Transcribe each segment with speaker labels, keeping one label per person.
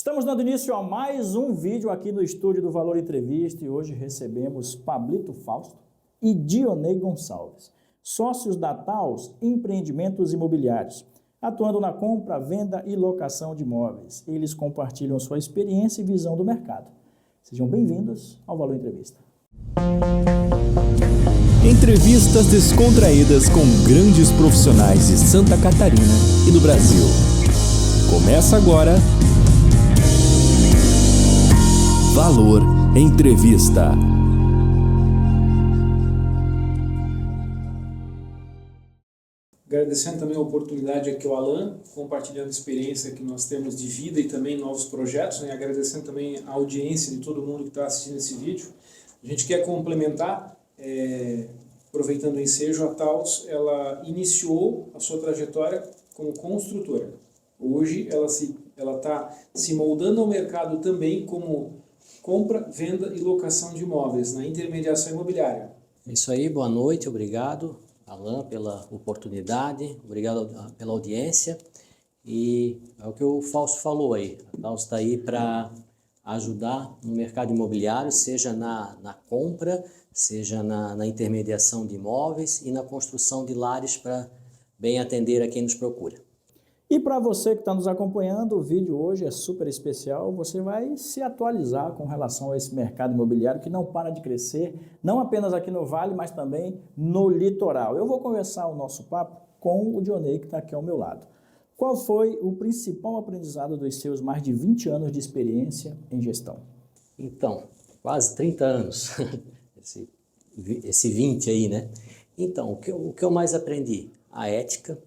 Speaker 1: Estamos dando início a mais um vídeo aqui no estúdio do Valor Entrevista e hoje recebemos Pablito Fausto e Dionei Gonçalves, sócios da Taos Empreendimentos Imobiliários, atuando na compra, venda e locação de imóveis. Eles compartilham sua experiência e visão do mercado. Sejam bem-vindos ao Valor Entrevista.
Speaker 2: Entrevistas descontraídas com grandes profissionais de Santa Catarina e do Brasil. Começa agora Valor Entrevista.
Speaker 3: Agradecendo também a oportunidade aqui ao Alan, compartilhando a experiência que nós temos de vida e também novos projetos, né? Agradecendo também a audiência de todo mundo que está assistindo esse vídeo. A gente quer complementar, aproveitando o ensejo, a Taos, ela iniciou a sua trajetória como construtora. Hoje ela está se moldando ao mercado também como compra, venda e locação de imóveis, na intermediação imobiliária.
Speaker 4: É isso aí, boa noite, obrigado, Alan, pela oportunidade, obrigado pela audiência. E é o que o Fausto falou aí, a Taos está aí para ajudar no mercado imobiliário, seja na compra, seja na intermediação de imóveis e na construção de lares para bem atender a quem nos procura.
Speaker 1: E para você que está nos acompanhando, o vídeo hoje é super especial. Você vai se atualizar com relação a esse mercado imobiliário que não para de crescer, não apenas aqui no Vale, mas também no litoral. Eu vou conversar o nosso papo com o Dionei, que está aqui ao meu lado. Qual foi o principal aprendizado dos seus mais de 20 anos de experiência em gestão?
Speaker 4: Então, quase 30 anos, esse 20 aí, né? Então, o que eu mais aprendi? A ética,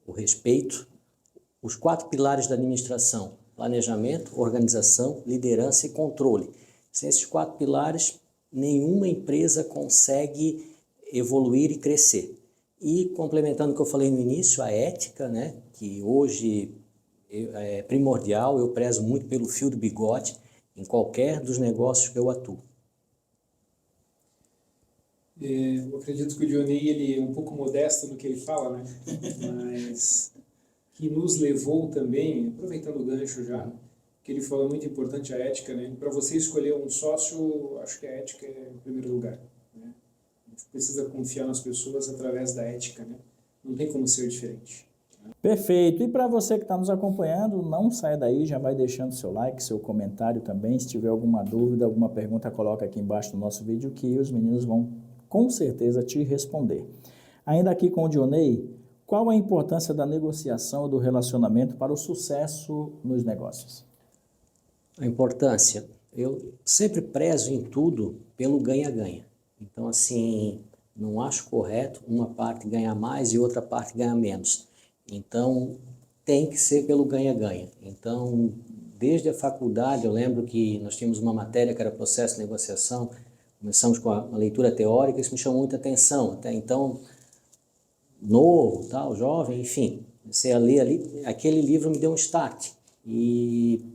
Speaker 4: o respeito, os 4 pilares da administração: planejamento, organização, liderança e controle. Sem esses 4 pilares, nenhuma empresa consegue evoluir e crescer. E complementando o que eu falei no início, a ética, né, que hoje é primordial, eu prezo muito pelo fio do bigode em qualquer dos negócios que eu atuo.
Speaker 3: Eu acredito que o Dionei ele é um pouco modesto no que ele fala, né? Mas que nos levou também, aproveitando o gancho já, que ele falou muito importante a ética, né? Para você escolher um sócio, acho que a ética é em primeiro lugar, né? A gente precisa confiar nas pessoas através da ética, né? Não tem como ser diferente.
Speaker 1: Perfeito. E para você que está nos acompanhando, não saia daí, já vai deixando seu like, seu comentário também. Se tiver alguma dúvida, alguma pergunta, coloca aqui embaixo do nosso vídeo que os meninos vão com certeza te responder. Ainda aqui com o Dionei, qual a importância da negociação e do relacionamento para o sucesso nos negócios?
Speaker 4: A importância, eu sempre prezo em tudo pelo ganha-ganha. Então, assim, não acho correto uma parte ganhar mais e outra parte ganhar menos. Então, tem que ser pelo ganha-ganha. Então, desde a faculdade, eu lembro que nós tínhamos uma matéria que era processo de negociação, começamos com uma leitura teórica, isso me chamou muita atenção. Até então, novo, tal, jovem, enfim, comecei a ler ali, aquele livro me deu um start.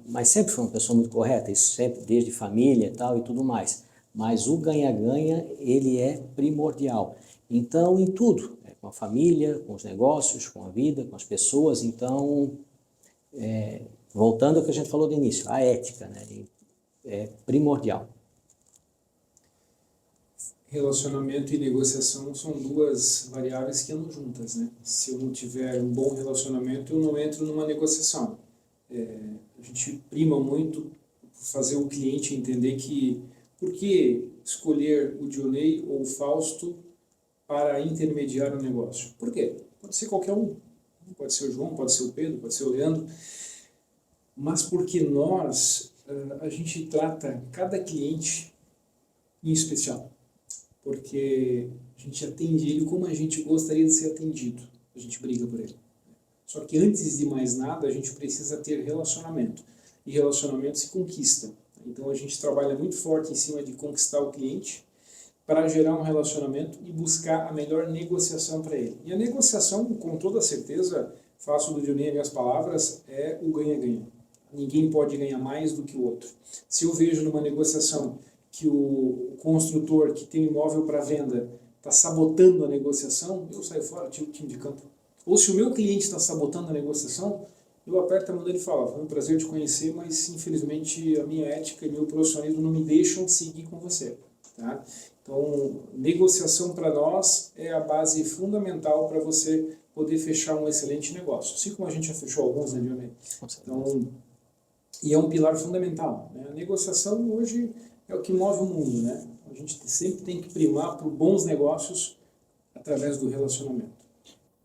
Speaker 4: Mas sempre fui uma pessoa muito correta, isso sempre desde família tal, e tudo mais. Mas o ganha-ganha, ele é primordial. Então, em tudo, com a família, com os negócios, com a vida, com as pessoas. Então, voltando ao que a gente falou do início, a ética, né, é primordial.
Speaker 3: Relacionamento e negociação são duas variáveis que andam juntas, né? Se eu não tiver um bom relacionamento, eu não entro numa negociação. A gente prima muito fazer o cliente entender que por que escolher o Dionei ou o Fausto para intermediar o negócio? Por quê? Pode ser qualquer um. Pode ser o João, pode ser o Pedro, pode ser o Leandro. Mas porque a gente trata cada cliente em especial. Porque a gente atende ele como a gente gostaria de ser atendido. A gente briga por ele. Só que antes de mais nada, a gente precisa ter relacionamento. E relacionamento se conquista. Então a gente trabalha muito forte em cima de conquistar o cliente para gerar um relacionamento e buscar a melhor negociação para ele. E a negociação, com toda certeza, faço do Dionei as minhas palavras, é o ganha-ganha. Ninguém pode ganhar mais do que o outro. Se eu vejo numa negociação que o construtor que tem imóvel para venda está sabotando a negociação, eu saio fora, tiro o time de campo. Ou se o meu cliente está sabotando a negociação, eu aperto a mão dele e falo, foi um prazer te conhecer, mas infelizmente a minha ética e meu profissionalismo não me deixam seguir com você. Tá? Então, negociação para nós é a base fundamental para você poder fechar um excelente negócio. Assim como a gente já fechou alguns, né, Dionei? Então, e é um pilar fundamental. Né? A negociação hoje é o que move o mundo. Né? A gente sempre tem que primar por bons negócios através do relacionamento.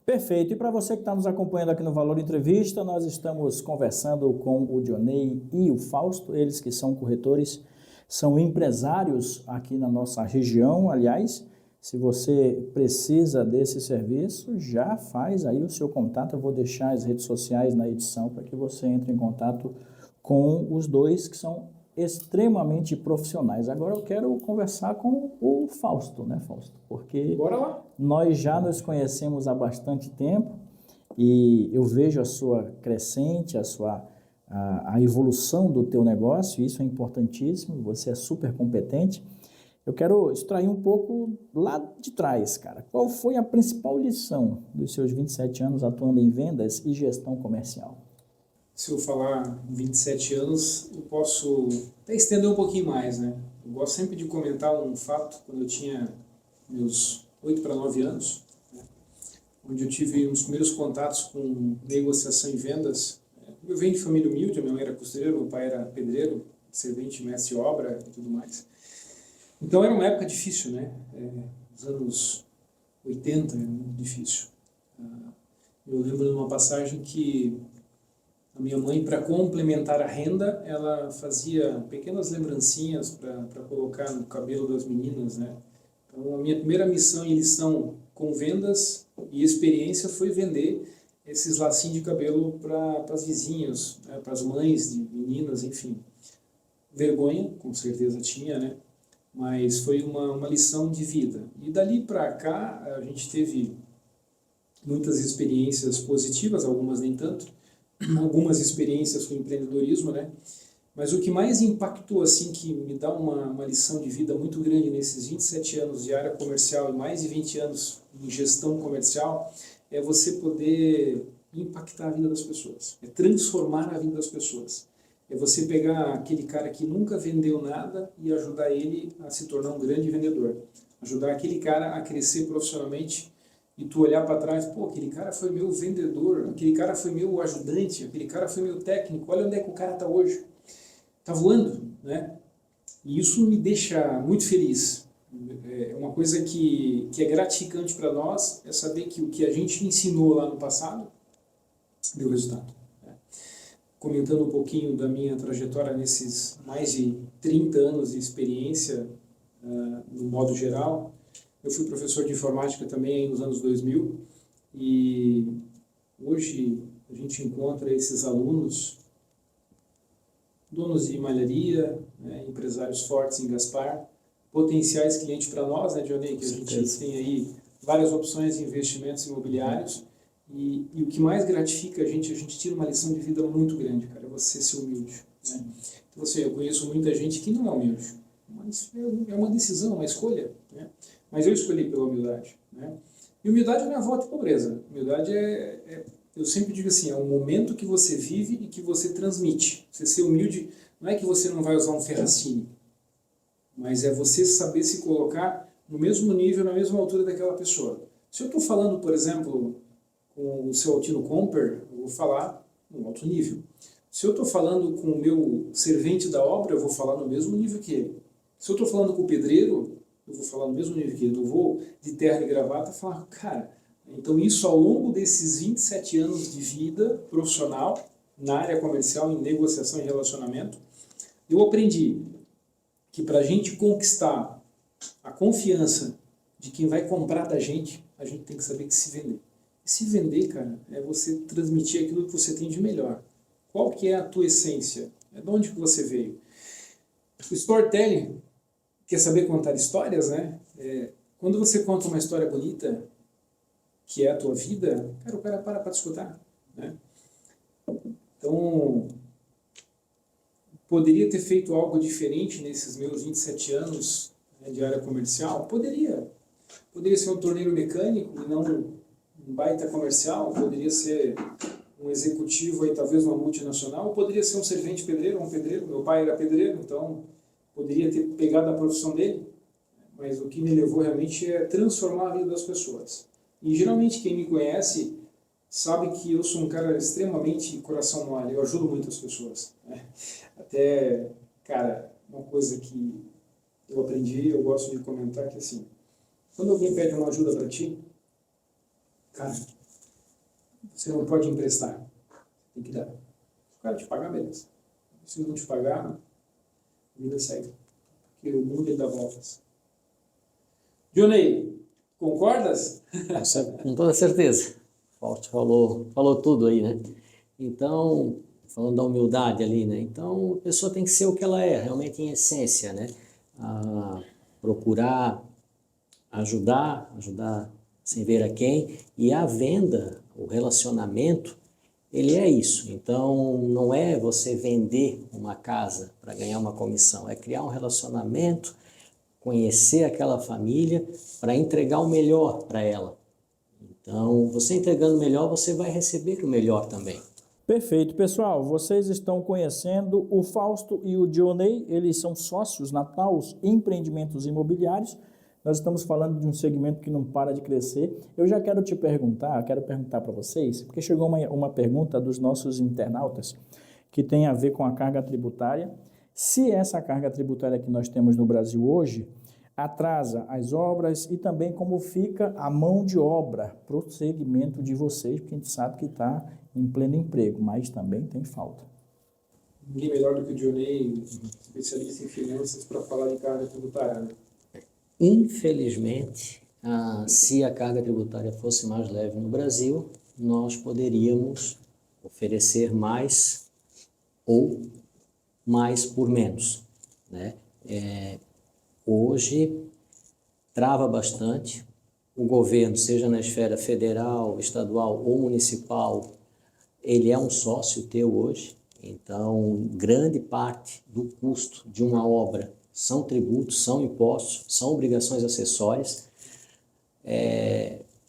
Speaker 1: Perfeito. E para você que está nos acompanhando aqui no Valor Entrevista, nós estamos conversando com o Dionei e o Fausto, eles que são corretores, são empresários aqui na nossa região. Aliás, se você precisa desse serviço, já faz aí o seu contato. Eu vou deixar as redes sociais na edição para que você entre em contato com os dois que são extremamente profissionais. Agora eu quero conversar com o Fausto, né, Fausto? Porque
Speaker 3: Bora lá.
Speaker 1: nós já nos conhecemos há bastante tempo e eu vejo a sua crescente, a evolução do teu negócio, isso é importantíssimo, você é super competente. Eu quero extrair um pouco lá de trás, cara. Qual foi a principal lição dos seus 27 anos atuando em vendas e gestão comercial?
Speaker 3: Se eu falar 27 anos, eu posso até estender um pouquinho mais, né? Eu gosto sempre de comentar um fato, quando eu tinha meus 8 para 9 anos, né? Onde eu tive uns primeiros contatos com negociação e vendas. Eu venho de família humilde, minha mãe era costureira, meu pai era pedreiro, servente, mestre de obra e tudo mais. Então era uma época difícil, né? Os anos 80 era muito difícil. Eu lembro de uma passagem que a minha mãe, para complementar a renda, ela fazia pequenas lembrancinhas para colocar no cabelo das meninas, né? Então, a minha primeira missão e lição com vendas e experiência foi vender esses lacinhos de cabelo para as vizinhas, né? Para as mães de meninas, enfim. Vergonha, com certeza tinha, né? Mas foi uma lição de vida. E dali para cá, a gente teve muitas experiências positivas, algumas nem tanto, algumas experiências com empreendedorismo, né? Mas o que mais impactou, assim, que me dá uma lição de vida muito grande nesses 27 anos de área comercial e mais de 20 anos em gestão comercial, é você poder impactar a vida das pessoas, é transformar a vida das pessoas. É você pegar aquele cara que nunca vendeu nada e ajudar ele a se tornar um grande vendedor. Ajudar aquele cara a crescer profissionalmente e tu olhar para trás, pô, aquele cara foi meu vendedor, aquele cara foi meu ajudante, aquele cara foi meu técnico, olha onde é que o cara está hoje. Está voando, né? E isso me deixa muito feliz. É uma coisa que é gratificante para nós, é saber que o que a gente ensinou lá no passado deu resultado. Né? Comentando um pouquinho da minha trajetória nesses mais de 30 anos de experiência, no modo geral, eu fui professor de informática também nos anos 2000 e hoje a gente encontra esses alunos, donos de malharia, né, empresários fortes em Gaspar, potenciais clientes para nós, né, Dionei, que a gente tem aí várias opções de investimentos imobiliários e o que mais gratifica a gente tira uma lição de vida muito grande, cara, é você ser humilde. Né? Então, assim, eu conheço muita gente que não é humilde, mas é uma decisão, uma escolha, né? Mas eu escolhi pela humildade, né? E humildade não é voto de pobreza. Humildade eu sempre digo assim, é um momento que você vive e que você transmite. Você ser humilde não é que você não vai usar um Ferracini, mas é você saber se colocar no mesmo nível, na mesma altura daquela pessoa. Se eu estou falando, por exemplo, com o seu Altino Comper, eu vou falar no alto nível. Se eu estou falando com o meu servente da obra, eu vou falar no mesmo nível que ele. Se eu estou falando com o pedreiro, eu vou falar no mesmo nível que ele. Eu vou de terno e gravata falar, cara, então isso ao longo desses 27 anos de vida profissional, na área comercial, em negociação e relacionamento, eu aprendi que para a gente conquistar a confiança de quem vai comprar da gente, a gente tem que saber que se vender. E se vender, cara, é você transmitir aquilo que você tem de melhor. Qual que é a tua essência? É de onde que você veio? O storytelling, quer saber contar histórias, né? Quando você conta uma história bonita, que é a tua vida, cara, o cara para te escutar, né? Então, poderia ter feito algo diferente nesses meus 27 anos, né, de área comercial? Poderia. Poderia ser um torneiro mecânico e não um baita comercial, poderia ser um executivo aí, talvez uma multinacional, ou poderia ser um servente pedreiro, um pedreiro. Meu pai era pedreiro, então poderia ter pegado a profissão dele, mas o que me levou realmente é transformar a vida das pessoas. E geralmente quem me conhece sabe que eu sou um cara extremamente coração mole, eu ajudo muitas pessoas, né? Até, cara, uma coisa que eu aprendi, eu gosto de comentar, que assim, quando alguém pede uma ajuda para ti, cara, você não pode emprestar, tem que dar. Se o cara te pagar, beleza. Se não te pagar, a vida segue. Porque o mundo ele dá voltas. Johnny, concordas?
Speaker 4: Com toda certeza. Fausto falou tudo aí, né? Então, falando da humildade ali, né? Então, a pessoa tem que ser o que ela é, realmente em essência, né? Procurar ajudar sem ver a quem, e a venda, o relacionamento, ele é isso. Então, não é você vender uma casa para ganhar uma comissão, é criar um relacionamento, conhecer aquela família para entregar o melhor para ela. Então, você entregando o melhor, você vai receber o melhor também.
Speaker 1: Perfeito. Pessoal, vocês estão conhecendo o Fausto e o Dionei, eles são sócios na Taos Empreendimentos Imobiliários. Nós estamos falando de um segmento que não para de crescer. Eu já quero perguntar para vocês, porque chegou uma pergunta dos nossos internautas que tem a ver com a carga tributária. Se essa carga tributária que nós temos no Brasil hoje atrasa as obras e também como fica a mão de obra para o segmento de vocês, porque a gente sabe que está em pleno emprego, mas também tem falta.
Speaker 3: Ninguém melhor do que o Dionei, especialista em finanças, para falar de carga tributária, né?
Speaker 4: Infelizmente, se a carga tributária fosse mais leve no Brasil, nós poderíamos oferecer mais ou mais por menos, né? Hoje, trava bastante. O governo, seja na esfera federal, estadual ou municipal, ele é um sócio teu hoje. Então, grande parte do custo de uma obra são tributos, são impostos, são obrigações acessórias.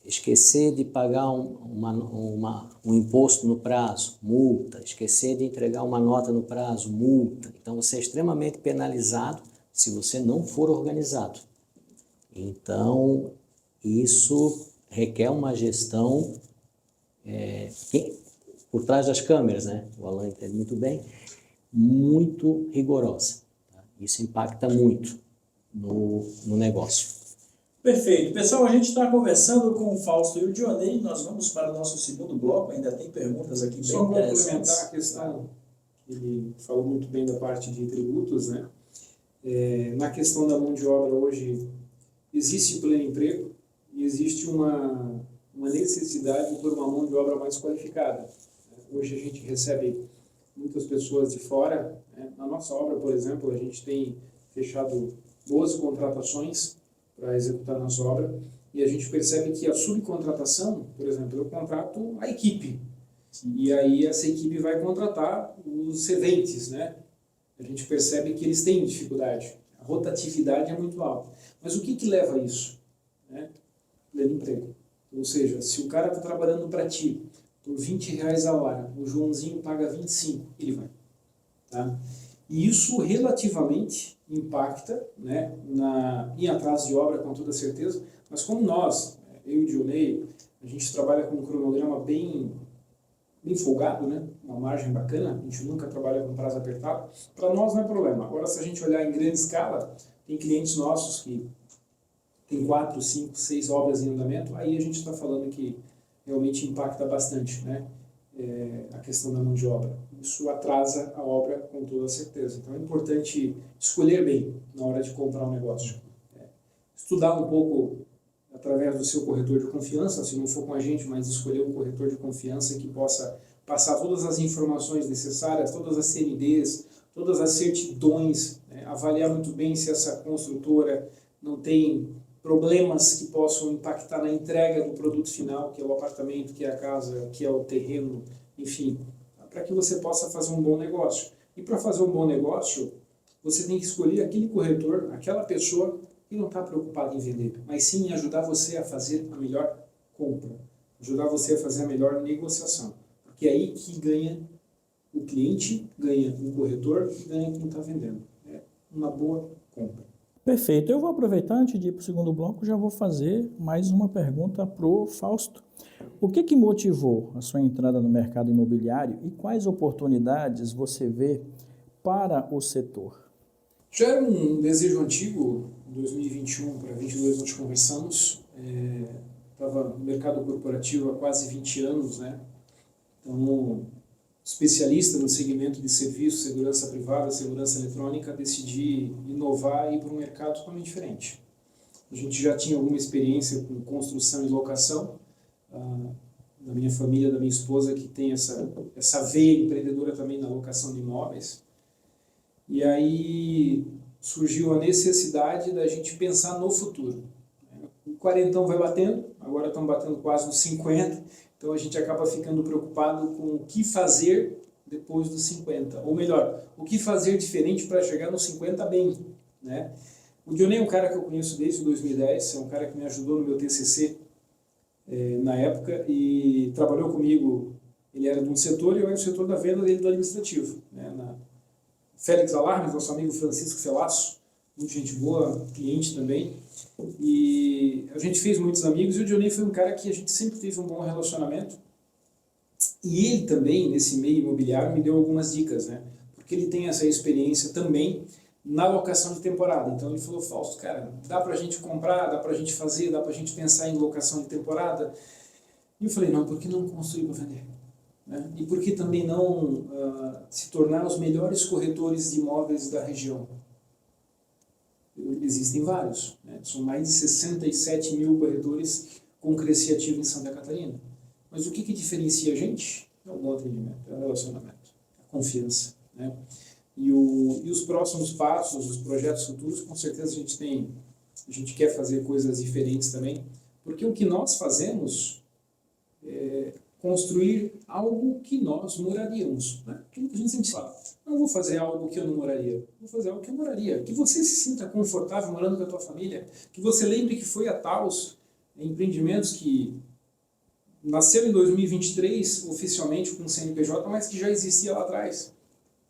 Speaker 4: Esquecer de pagar um imposto no prazo, multa. Esquecer de entregar uma nota no prazo, multa. Então, você é extremamente penalizado se você não for organizado. Então, isso requer uma gestão por trás das câmeras, né? O Alan entende muito bem, muito rigorosa. Tá? Isso impacta muito no negócio.
Speaker 1: Perfeito. Pessoal, a gente está conversando com o Fausto e o Dionei. Nós vamos para o nosso segundo bloco. Ainda tem perguntas aqui bem interessantes.
Speaker 3: Só complementar a questão, ele falou muito bem da parte de tributos, né? Na questão da mão de obra hoje, existe pleno emprego e existe uma necessidade por uma mão de obra mais qualificada. Hoje a gente recebe muitas pessoas de fora, né? Na nossa obra, por exemplo, a gente tem fechado 12 contratações para executar a nossa obra, e a gente percebe que a subcontratação, por exemplo, eu contrato a equipe, e aí essa equipe vai contratar os serventes, né? A gente percebe que eles têm dificuldade, a rotatividade é muito alta. Mas o que leva a isso? Né? Pleno emprego. Ou seja, se o cara está trabalhando para ti por R$20 a hora, o Joãozinho paga 25, ele vai. Tá? E isso relativamente impacta, né, em atraso de obra, com toda certeza, mas como nós, eu e o Dionei, a gente trabalha com um cronograma bem folgado, né, uma margem bacana, a gente nunca trabalha com prazo apertado, para nós não é problema. Agora, se a gente olhar em grande escala, tem clientes nossos que tem 4, 5, 6 obras em andamento, aí a gente está falando que realmente impacta bastante, né, a questão da mão de obra. Isso atrasa a obra com toda certeza. Então é importante escolher bem na hora de comprar um negócio. Estudar um pouco através do seu corretor de confiança, se não for com a gente, mas escolher um corretor de confiança que possa passar todas as informações necessárias, todas as CNDs, todas as certidões, né? Avaliar muito bem se essa construtora não tem problemas que possam impactar na entrega do produto final, que é o apartamento, que é a casa, que é o terreno, enfim, para que você possa fazer um bom negócio. E para fazer um bom negócio, você tem que escolher aquele corretor, aquela pessoa que não está preocupada em vender, mas sim em ajudar você a fazer a melhor compra, ajudar você a fazer a melhor negociação. que é aí que ganha o cliente, ganha o corretor e ganha quem está vendendo. É uma boa compra.
Speaker 1: Perfeito. Eu vou aproveitar, antes de ir para o segundo bloco, já vou fazer mais uma pergunta para o Fausto. O que motivou a sua entrada no mercado imobiliário e quais oportunidades você vê para o setor?
Speaker 3: Já era um desejo antigo, em 2021 para 2022 nós conversamos, estava no mercado corporativo há quase 20 anos, né? Então, especialista no segmento de serviços, segurança privada, segurança eletrônica, decidi inovar e ir para um mercado totalmente diferente. A gente já tinha alguma experiência com construção e locação, da minha família, da minha esposa, que tem essa veia empreendedora também na locação de imóveis. E aí surgiu a necessidade da gente pensar no futuro. O quarentão vai batendo, agora estão batendo quase nos 50, então a gente acaba ficando preocupado com o que fazer depois dos 50. Ou melhor, o que fazer diferente para chegar nos 50 bem, né? O Dionei é um cara que eu conheço desde 2010, é um cara que me ajudou no meu TCC na época e trabalhou comigo. Ele era de um setor e eu era do setor da venda dele do administrativo, né? Na Félix Alarmes, nosso amigo Francisco Felasso, muito gente boa, cliente também. E a gente fez muitos amigos e o Dionei foi um cara que a gente sempre teve um bom relacionamento. E ele também, nesse meio imobiliário, me deu algumas dicas, né? Porque ele tem essa experiência também na locação de temporada. Então ele falou: Fausto, cara, dá pra gente comprar, dá pra gente fazer, dá pra gente pensar em locação de temporada. E eu falei: não, por que não construir para vender? Né? E por que também não se tornar os melhores corretores de imóveis da região? Existem vários, né? São mais de 67 mil corretores com Cresci ativo em Santa Catarina. Mas o que diferencia a gente? É o bom atendimento, é o relacionamento, a confiança, né? E os próximos passos, os projetos futuros, com certeza a gente quer fazer coisas diferentes também, porque o que nós fazemos é construir algo que nós moraríamos, né? Aquilo que a gente sempre fala: não vou fazer algo que eu não moraria, vou fazer algo que eu moraria, que você se sinta confortável morando com a tua família, que você lembre que foi a Taos, empreendimentos que nasceu em 2023 oficialmente com o CNPJ, mas que já existia lá atrás.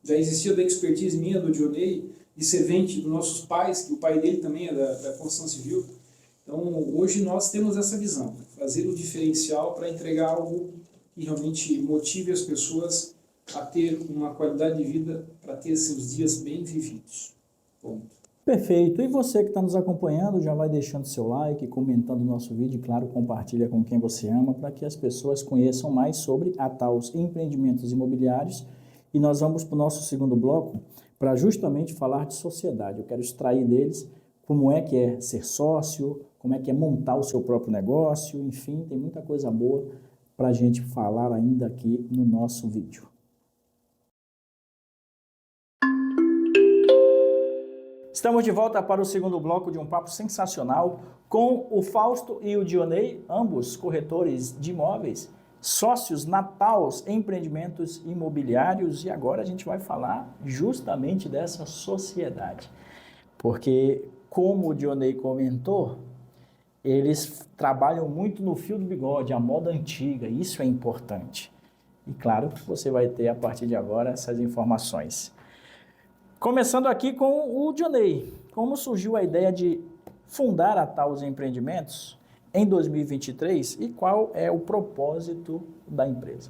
Speaker 3: Já existia da expertise minha, do Dionei, de servente dos nossos pais, que o pai dele também é da construção civil. Então, hoje nós temos essa visão, fazer o diferencial para entregar algo que realmente motive as pessoas a ter uma qualidade de vida, para ter seus dias bem vividos. Ponto.
Speaker 1: Perfeito. E você que está nos acompanhando, já vai deixando seu like, comentando o nosso vídeo e, claro, compartilha com quem você ama, para que as pessoas conheçam mais sobre a Taos Empreendimentos Imobiliários. E nós vamos para o nosso segundo bloco para justamente falar de sociedade. Eu quero extrair deles como é que é ser sócio, como é que é montar o seu próprio negócio, enfim, tem muita coisa boa para a gente falar ainda aqui no nosso vídeo. Estamos de volta para o segundo bloco de um papo sensacional com o Fausto e o Dionei, ambos corretores de imóveis, sócios na Taos Empreendimentos Imobiliários, e agora a gente vai falar justamente dessa sociedade, porque, como o Dionei comentou, eles trabalham muito no fio do bigode, a moda antiga, isso é importante. E claro, você vai ter a partir de agora essas informações. Começando aqui com o Dionei, como surgiu a ideia de fundar a Taos Empreendimentos em 2023 e qual é o propósito da empresa?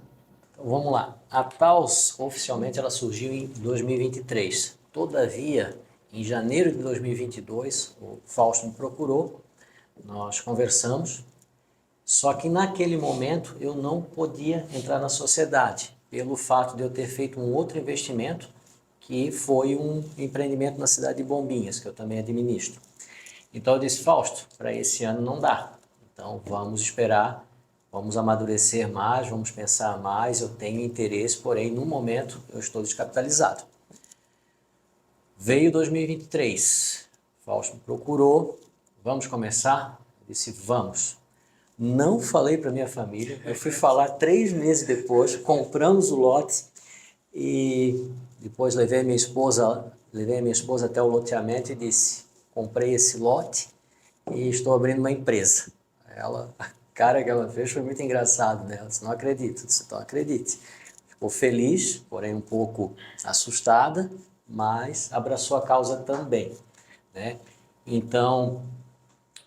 Speaker 4: Então, vamos lá. A Taos, oficialmente, ela surgiu em 2023. Todavia, em janeiro de 2022, o Fausto me procurou, nós conversamos, só que naquele momento eu não podia entrar na sociedade, pelo fato de eu ter feito um outro investimento, que foi um empreendimento na cidade de Bombinhas, que eu também administro. Então eu disse: Fausto, para esse ano não dá, então vamos esperar, vamos amadurecer mais, vamos pensar mais, eu tenho interesse, porém no momento eu estou descapitalizado. Veio 2023, Fausto me procurou: vamos começar? Eu disse: vamos. Não falei para minha família, eu fui falar 3 meses depois, compramos o lote e depois levei a minha esposa até o loteamento e disse: comprei esse lote e estou abrindo uma empresa. Ela cara que ela fez foi muito engraçado, né? Ela disse, não acredito. Eu disse, então acredite. Ficou feliz, porém um pouco assustada, mas abraçou a causa também, né? Então,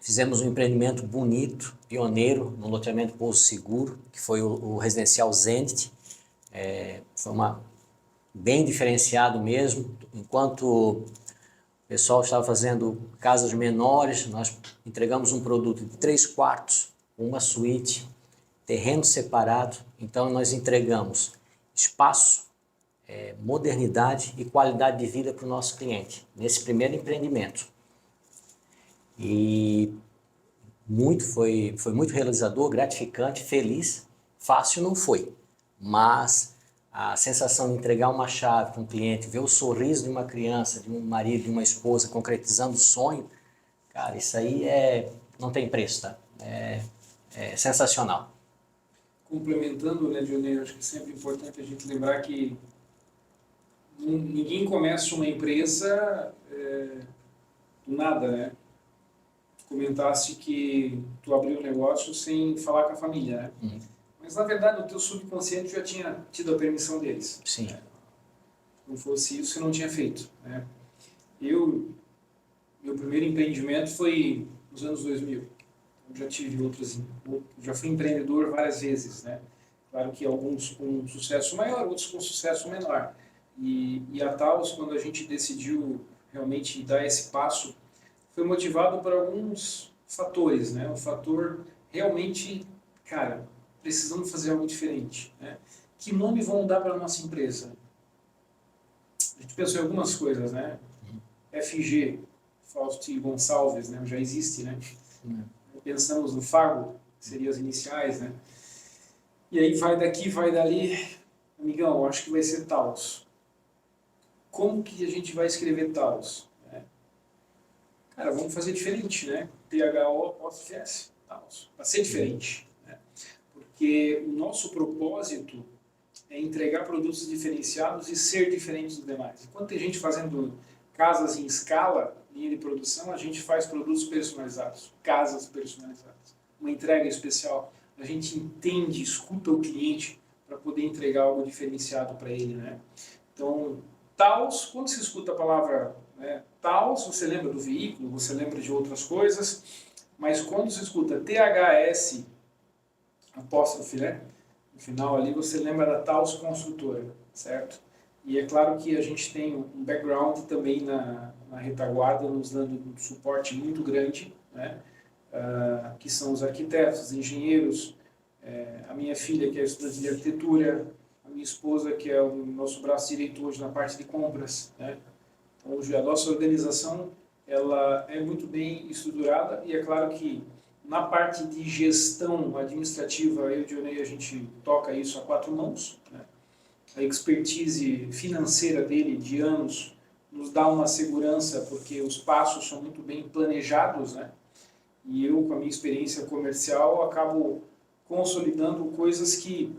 Speaker 4: fizemos um empreendimento bonito, pioneiro, no loteamento Pouso Seguro, que foi o residencial Zenit. Foi bem diferenciado mesmo. Enquanto o pessoal estava fazendo casas menores, nós entregamos um produto de 3 quartos, uma suíte, terreno separado. Então, nós entregamos espaço, modernidade e qualidade de vida para o nosso cliente, nesse primeiro empreendimento. E foi muito realizador, gratificante, feliz. Fácil não foi, mas a sensação de entregar uma chave para um cliente, ver o sorriso de uma criança, de um marido, de uma esposa concretizando o sonho, cara, isso aí não tem preço, tá? É sensacional.
Speaker 3: Complementando, né, Dionei, acho que é sempre importante a gente lembrar que ninguém começa uma empresa do nada, né? Tu comentaste que tu abriu o negócio sem falar com a família, né?
Speaker 4: Uhum.
Speaker 3: Mas, na verdade, o teu subconsciente já tinha tido a permissão deles.
Speaker 4: Sim.
Speaker 3: Né? Se não fosse isso, você não tinha feito, né? Meu primeiro empreendimento foi nos anos 2000. Eu já tive já fui empreendedor várias vezes, né? Claro que alguns com sucesso maior, outros com sucesso menor. E a Taos, quando a gente decidiu realmente dar esse passo, foi motivado por alguns fatores, né? O fator realmente, cara, precisamos fazer algo diferente, né? Que nome vão dar para a nossa empresa? A gente pensou em algumas coisas, né? FG, Fausto Gonçalves, né? Já existe, né? Pensamos no Fago, que seriam as iniciais, né? E aí vai daqui, vai dali. Amigão, acho que vai ser Taos. Como que a gente vai escrever Taos? Cara, vamos fazer diferente, né? THO-S, Taos. Vai ser diferente, né? Porque o nosso propósito é entregar produtos diferenciados e ser diferente dos demais. Enquanto tem gente fazendo casas em escala, linha de produção, a gente faz produtos personalizados, casas personalizadas, uma entrega especial. A gente entende, escuta o cliente para poder entregar algo diferenciado para ele, né? Então, Taos, quando se escuta a palavra, né, Taos, você lembra do veículo, você lembra de outras coisas, mas quando se escuta THS, apóstrofe, né? No final ali você lembra da Taos Construtora, certo? E é claro que a gente tem um background também na retaguarda, nos dando um suporte muito grande, né? Que são os arquitetos, os engenheiros, a minha filha, que é estudante de arquitetura, a minha esposa, que é o nosso braço direito hoje na parte de compras, né? Então, hoje a nossa organização ela é muito bem estruturada e é claro que na parte de gestão administrativa, eu e o Dionei, a gente toca isso a 4 mãos, né? A expertise financeira dele de anos nos dá uma segurança, porque os passos são muito bem planejados, né? E eu, com a minha experiência comercial, acabo consolidando coisas que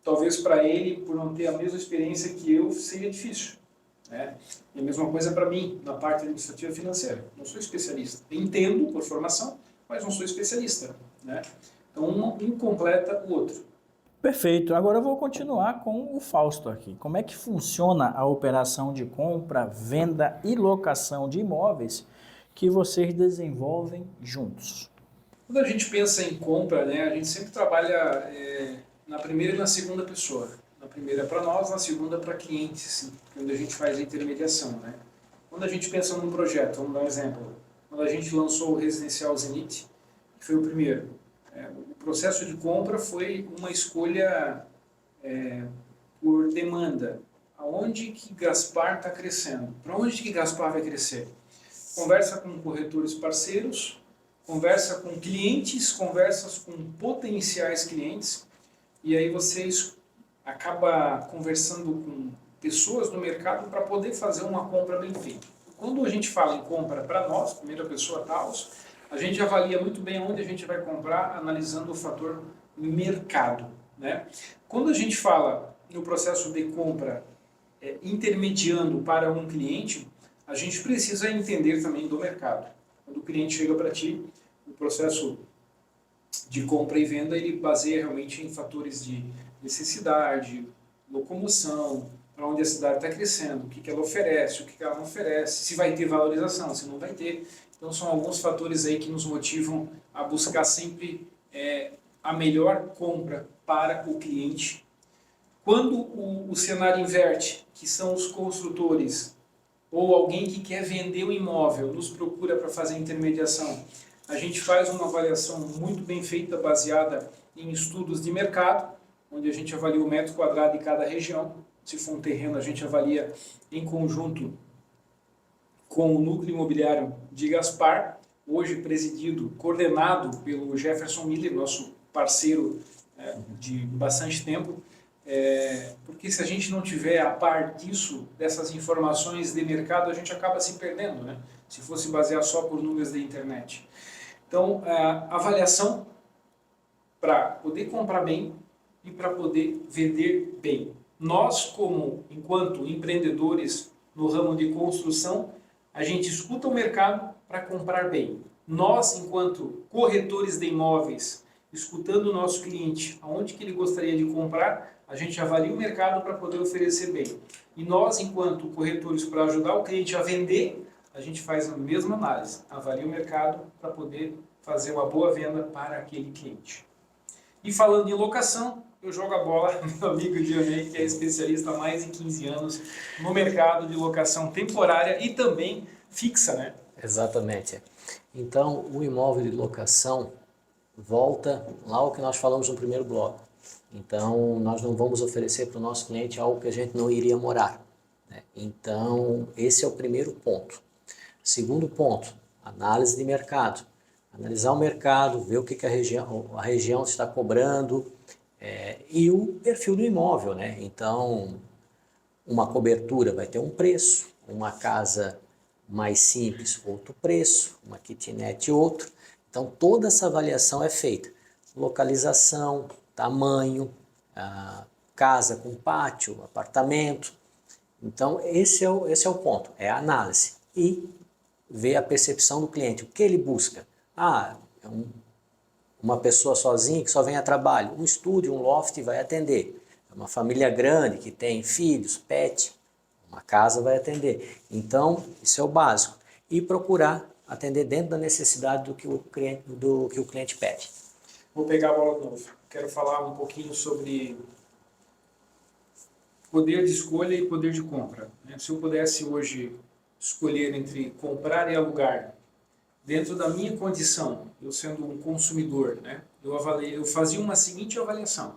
Speaker 3: talvez para ele, por não ter a mesma experiência que eu, seria difícil, né? E a mesma coisa para mim, na parte administrativa e financeira. Não sou especialista. Entendo por formação, mas não sou especialista, né? Então, um completa o outro.
Speaker 1: Perfeito. Agora eu vou continuar com o Fausto aqui. Como é que funciona a operação de compra, venda e locação de imóveis que vocês desenvolvem juntos?
Speaker 3: Quando a gente pensa em compra, né, a gente sempre trabalha na primeira e na segunda pessoa. Na primeira para nós, na segunda para clientes, quando a gente faz a intermediação, né? Quando a gente pensa num projeto, vamos dar um exemplo. Quando a gente lançou o Residencial Zenit, que foi o primeiro, o processo de compra foi uma escolha por demanda. Aonde que Gaspar está crescendo? Para onde que Gaspar vai crescer? Conversa com corretores parceiros, conversa com clientes, conversas com potenciais clientes, e aí vocês acaba conversando com pessoas no mercado para poder fazer uma compra bem feita. Quando a gente fala em compra para nós, primeira pessoa Taos, a gente avalia muito bem onde a gente vai comprar, analisando o fator mercado, né? Quando a gente fala no processo de compra intermediando para um cliente, a gente precisa entender também do mercado. Quando o cliente chega para ti, o processo de compra e venda, ele baseia realmente em fatores de necessidade, locomoção, para onde a cidade está crescendo, o que ela oferece, o que ela não oferece, se vai ter valorização, se não vai ter. Então são alguns fatores aí que nos motivam a buscar sempre a melhor compra para o cliente. Quando o cenário inverte, que são os construtores ou alguém que quer vender o imóvel, nos procura para fazer a intermediação, a gente faz uma avaliação muito bem feita, baseada em estudos de mercado, onde a gente avalia o metro quadrado de cada região. Se for um terreno, a gente avalia em conjunto com o núcleo imobiliário de Gaspar, hoje presidido, coordenado pelo Jefferson Miller, nosso parceiro de bastante tempo, porque se a gente não tiver a par disso, dessas informações de mercado, a gente acaba se perdendo, né? Se fosse basear só por números da internet. Então, a avaliação para poder comprar bem e para poder vender bem. Nós, enquanto empreendedores no ramo de construção, a gente escuta o mercado para comprar bem. Nós, enquanto corretores de imóveis, escutando o nosso cliente, aonde que ele gostaria de comprar, a gente avalia o mercado para poder oferecer bem. E nós, enquanto corretores, para ajudar o cliente a vender, a gente faz a mesma análise, avalia o mercado para poder fazer uma boa venda para aquele cliente. E falando em locação, eu jogo a bola meu amigo Dionei, que é especialista há mais de 15 anos no mercado de locação temporária e também fixa, né?
Speaker 4: Exatamente. Então, o imóvel de locação volta lá ao que nós falamos no primeiro bloco. Então, nós não vamos oferecer para o nosso cliente algo que a gente não iria morar, né? Então, esse é o primeiro ponto. Segundo ponto, análise de mercado. Analisar o mercado, ver o que a região está cobrando e o perfil do imóvel, né? Então, uma cobertura vai ter um preço, uma casa mais simples, outro preço, uma kitnet, outro. Então, toda essa avaliação é feita. Localização, tamanho, casa com pátio, apartamento. Então, esse é o ponto, é a análise. E ver a percepção do cliente, o que ele busca. É uma pessoa sozinha que só vem a trabalho. Um estúdio, um loft vai atender. É uma família grande que tem filhos, pet, uma casa vai atender. Então, isso é o básico. E procurar atender dentro da necessidade do que o cliente pede.
Speaker 3: Vou pegar a bola de novo. Quero falar um pouquinho sobre poder de escolha e poder de compra. Se eu pudesse hoje escolher entre comprar e alugar, dentro da minha condição, eu sendo um consumidor, né, eu fazia uma seguinte avaliação.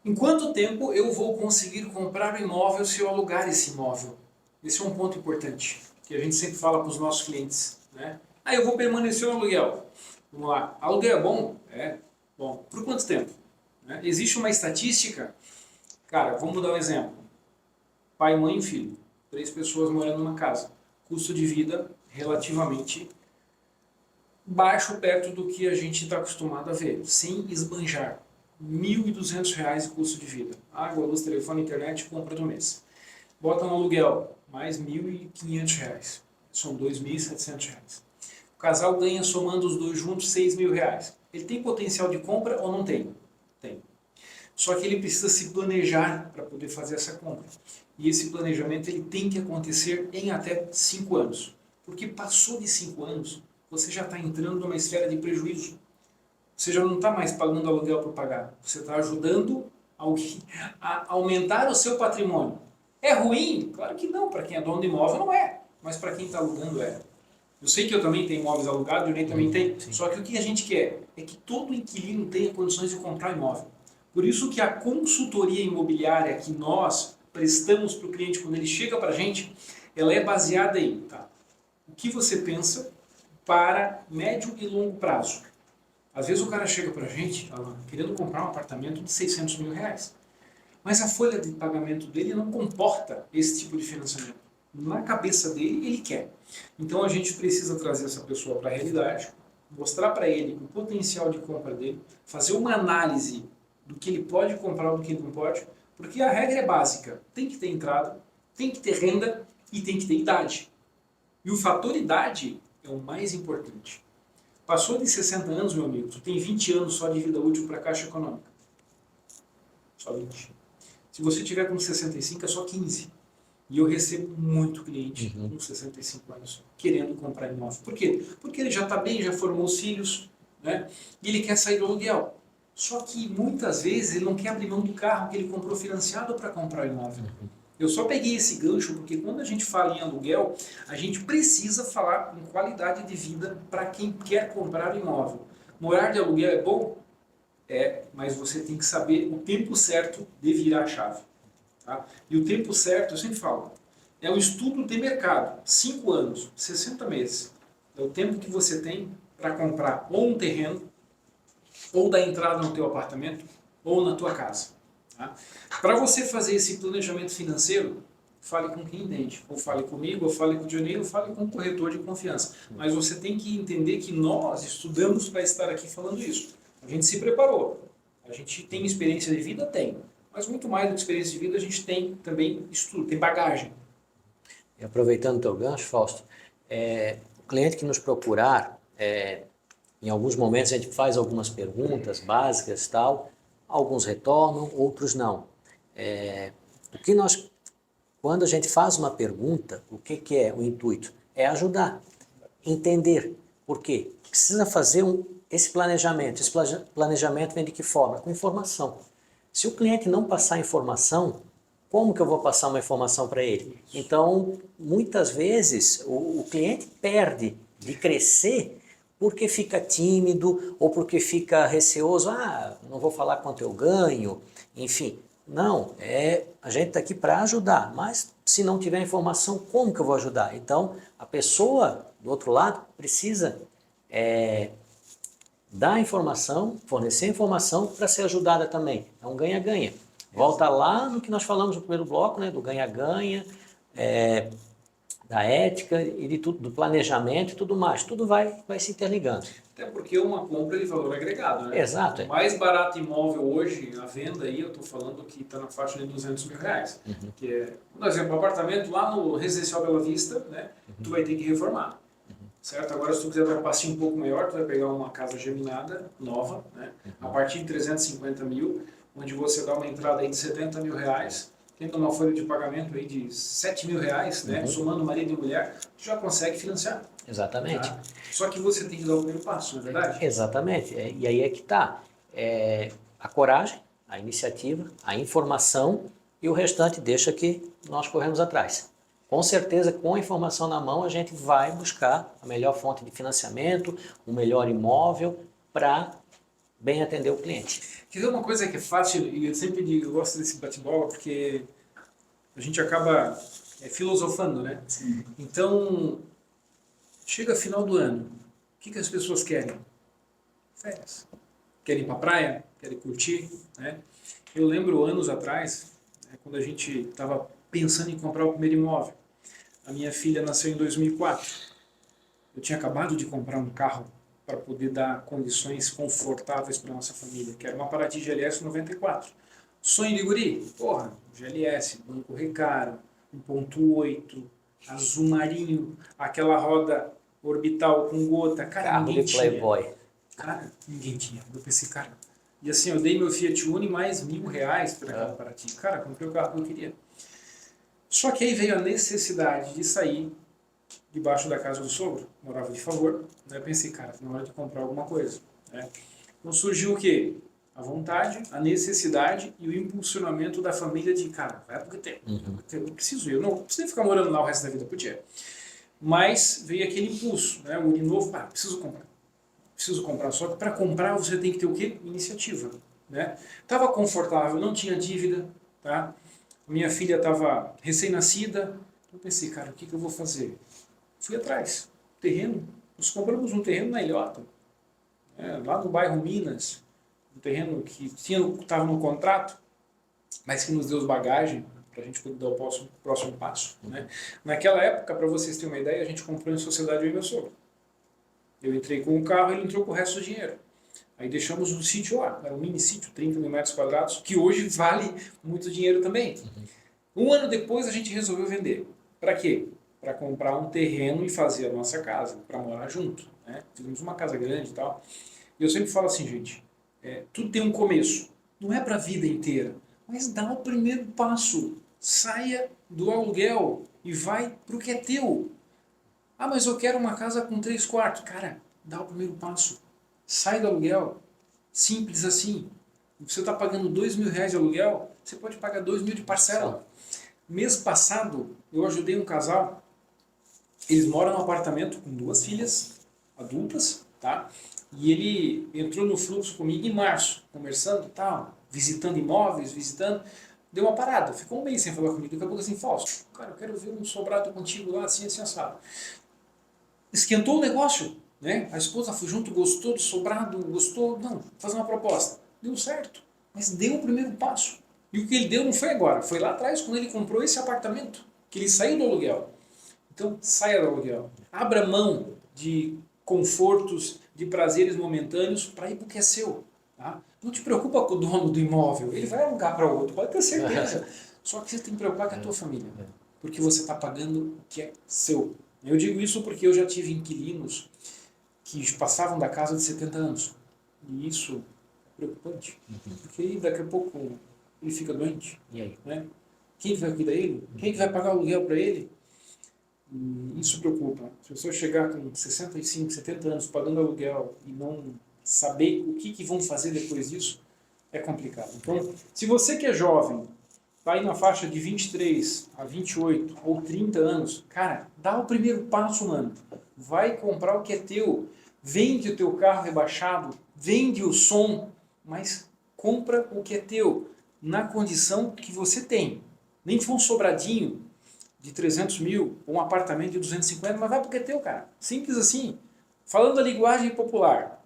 Speaker 3: Em quanto tempo eu vou conseguir comprar o imóvel se eu alugar esse imóvel? Esse é um ponto importante, que a gente sempre fala para os nossos clientes, né? Eu vou permanecer no aluguel. Vamos lá. Aluguel é bom? É. Bom. Por quanto tempo? Existe uma estatística? Cara, vamos dar um exemplo. Pai, mãe e filho. 3 pessoas morando numa casa. Custo de vida relativamente baixo perto do que a gente está acostumado a ver, sem esbanjar. R$ 1.200 de custo de vida. Água, luz, telefone, internet, compra do mês. Bota no aluguel, mais R$ 1.500. São R$ 2.700. O casal ganha, somando os dois juntos, R$ 6.000. Ele tem potencial de compra ou não tem? Tem. Só que ele precisa se planejar para poder fazer essa compra. E esse planejamento ele tem que acontecer em até 5 anos. Porque passou de 5 anos, você já está entrando numa esfera de prejuízo. Você já não está mais pagando aluguel por pagar. Você está ajudando alguém a aumentar o seu patrimônio. É ruim? Claro que não. Para quem é dono de imóvel não é. Mas para quem está alugando é. Eu sei que eu também tenho imóveis alugados, o Ney também tem.
Speaker 4: Sim.
Speaker 3: Só que o que a gente quer é que todo inquilino tenha condições de comprar imóvel. Por isso que a consultoria imobiliária que nós prestamos para o cliente quando ele chega para a gente, ela é baseada em o que você pensa para médio e longo prazo. Às vezes o cara chega para a gente querendo comprar um apartamento de R$ 600.000. Mas a folha de pagamento dele não comporta esse tipo de financiamento. Na cabeça dele, ele quer. Então a gente precisa trazer essa pessoa para a realidade, mostrar para ele o potencial de compra dele, fazer uma análise do que ele pode comprar ou do que ele não pode, porque a regra é básica. Tem que ter entrada, tem que ter renda e tem que ter idade. E o fator idade é o mais importante. Passou de 60 anos, meu amigo, tu tem 20 anos só de vida útil para a Caixa Econômica. Só 20. Se você tiver com 65, é só 15. E eu recebo muito cliente com 65 anos querendo comprar imóvel. Por quê? Porque ele já está bem, já formou os filhos, né? E ele quer sair do aluguel. Só que muitas vezes ele não quer abrir mão do carro que ele comprou financiado para comprar o imóvel. Eu só peguei esse gancho porque quando a gente fala em aluguel, a gente precisa falar em qualidade de vida para quem quer comprar o imóvel. Morar de aluguel é bom? É, mas você tem que saber o tempo certo de virar a chave. Tá? E o tempo certo, eu sempre falo, é um estudo de mercado. 5 anos, 60 meses. É o tempo que você tem para comprar ou um terreno, ou dar entrada no teu apartamento, ou na tua casa. Tá? Para você fazer esse planejamento financeiro, fale com quem entende. Ou fale comigo, ou fale com o Dionei, ou fale com um corretor de confiança. Mas você tem que entender que nós estudamos para estar aqui falando isso. A gente se preparou. A gente tem experiência de vida? Tem. Mas muito mais do que experiência de vida, a gente tem também estudo, tem bagagem.
Speaker 4: E aproveitando o teu gancho, Fausto, o cliente que nos procurar, em alguns momentos a gente faz algumas perguntas básicas e tal, alguns retornam, outros não. Quando a gente faz uma pergunta, o que é o intuito? É ajudar, entender. Por quê? Precisa fazer esse planejamento. Esse planejamento vem de que forma? Com informação. Se o cliente não passar informação, como que eu vou passar uma informação para ele? Então, muitas vezes, o cliente perde de crescer porque fica tímido ou porque fica receoso. Não vou falar quanto eu ganho, enfim. Não, a gente está aqui para ajudar, mas se não tiver informação, como que eu vou ajudar? Então, a pessoa do outro lado precisa dar informação, fornecer informação para ser ajudada também. É um ganha-ganha. Volta lá no que nós falamos no primeiro bloco, né, do ganha-ganha, da ética e de tudo, do planejamento e tudo mais. Tudo vai se interligando.
Speaker 3: Até porque uma compra de valor agregado, né?
Speaker 4: Exato.
Speaker 3: O mais barato imóvel hoje, a venda aí, eu estou falando que está na faixa de R$200 mil. Que é, por exemplo, um apartamento lá no Residencial Bela Vista, né? Tu vai ter que reformar. Certo? Agora, se tu quiser dar um passinho um pouco maior, tu vai pegar uma casa geminada, nova, né? A partir de 350 mil, onde você dá uma entrada aí de R$70 mil, tendo uma folha de pagamento aí de R$7 mil, né? Somando marido e mulher, tu já consegue financiar.
Speaker 4: Exatamente.
Speaker 3: Tá? Só que você tem que dar o primeiro passo, não é verdade?
Speaker 4: Exatamente. E aí é que está. A coragem, a iniciativa, a informação e o restante deixa que nós corremos atrás. Com certeza, com a informação na mão, a gente vai buscar a melhor fonte de financiamento, o melhor imóvel para bem atender o cliente.
Speaker 3: Quer dizer, uma coisa que é fácil, e eu sempre digo, eu gosto desse bate-bola, porque a gente acaba filosofando, né?
Speaker 1: Sim.
Speaker 3: Então, chega final do ano, o que as pessoas querem? Férias. Querem ir para a praia? Querem curtir? Né? Eu lembro anos atrás, quando a gente estava pensando em comprar o primeiro imóvel. A minha filha nasceu em 2004. Eu tinha acabado de comprar um carro para poder dar condições confortáveis para a nossa família, que era uma Paraty GLS 94. Sonho de guri? Porra, GLS, banco recaro, 1.8, azul marinho, aquela roda orbital com gota. Cara,
Speaker 4: Carro
Speaker 3: ninguém
Speaker 4: de Playboy.
Speaker 3: tinha. Cara, ninguém tinha. Eu pensei, cara... E assim, eu dei meu Fiat Uno mais R$1.000 para aquela Paraty. Cara, comprei o carro que eu queria. Só que aí veio a necessidade de sair debaixo da casa do sogro, morava de favor, né? Pensei, cara, na hora de comprar alguma coisa, né? Então surgiu o quê? A vontade, a necessidade e o impulsionamento da família de, cara, vai porque tem, eu preciso ir, eu não preciso ficar morando lá o resto da vida, podia. Mas veio aquele impulso, né? O de novo, preciso comprar, só que para comprar você tem que ter o quê? Iniciativa, né? Tava confortável, não tinha dívida, tá? Minha filha estava recém-nascida, eu pensei, cara, o que eu vou fazer? Fui atrás, terreno, nós compramos um terreno na Ilhota, lá no bairro Minas, um terreno que estava no contrato, mas que nos deu bagagem para a gente poder dar o próximo passo. Né? Naquela época, para vocês terem uma ideia, a gente comprou em sociedade eu e meu sogro. Eu entrei com o carro, ele entrou com o resto do dinheiro. Aí deixamos um sítio lá, era um mini sítio, 30 mil metros quadrados, que hoje vale muito dinheiro também. Um ano depois a gente resolveu vender. Para quê? Para comprar um terreno e fazer a nossa casa, para morar junto. né? Fizemos uma casa grande e tal. E eu sempre falo assim, gente, tudo tem um começo. Não é para a vida inteira, mas dá o primeiro passo. Saia do aluguel e vai para o que é teu. Ah, mas eu quero uma casa com 3 quartos. Cara, dá o primeiro passo. Sai do aluguel. Simples assim. Você está pagando R$2.000 de aluguel, você pode pagar 2.000 de parcela. Mês passado, eu ajudei um casal. Eles moram num apartamento com 2 filhas adultas, tá? E ele entrou no fluxo comigo em março, conversando, tal, visitando imóveis, deu uma parada, ficou um mês sem falar comigo, daqui a pouco assim, Fausto, cara, eu quero ver um sobrado contigo lá, assim, assim, assado. Esquentou o negócio, né? A esposa foi junto, gostou do sobrado, gostou, não, fazer uma proposta. Deu certo, mas deu o primeiro passo. E o que ele deu não foi agora, foi lá atrás, quando ele comprou esse apartamento, que ele saiu do aluguel. Então, saia do aluguel. Abra mão de confortos, de prazeres momentâneos para ir para o que é seu. Tá? Não te preocupa com o dono do imóvel, ele vai alugar para outro, pode ter certeza. Só que você tem que preocupar com a tua família, porque você está pagando o que é seu. Eu digo isso porque eu já tive inquilinos que passavam da casa de 70 anos. E isso é preocupante, porque daqui a pouco ele fica doente.
Speaker 4: E aí?
Speaker 3: Né? Quem vai cuidar dele? Quem vai pagar o aluguel para ele? E isso preocupa. Se a pessoa chegar com 65, 70 anos pagando aluguel e não saber o que vão fazer depois disso, é complicado. Então, se você que é jovem, está aí na faixa de 23 a 28 ou 30 anos, cara, dá o primeiro passo, mano. Vai comprar o que é teu. Vende o teu carro rebaixado, vende o som, mas compra o que é teu, na condição que você tem. Nem que for um sobradinho de 300 mil, ou um apartamento de 250, mas vai porque é teu, cara. Simples assim. Falando a linguagem popular,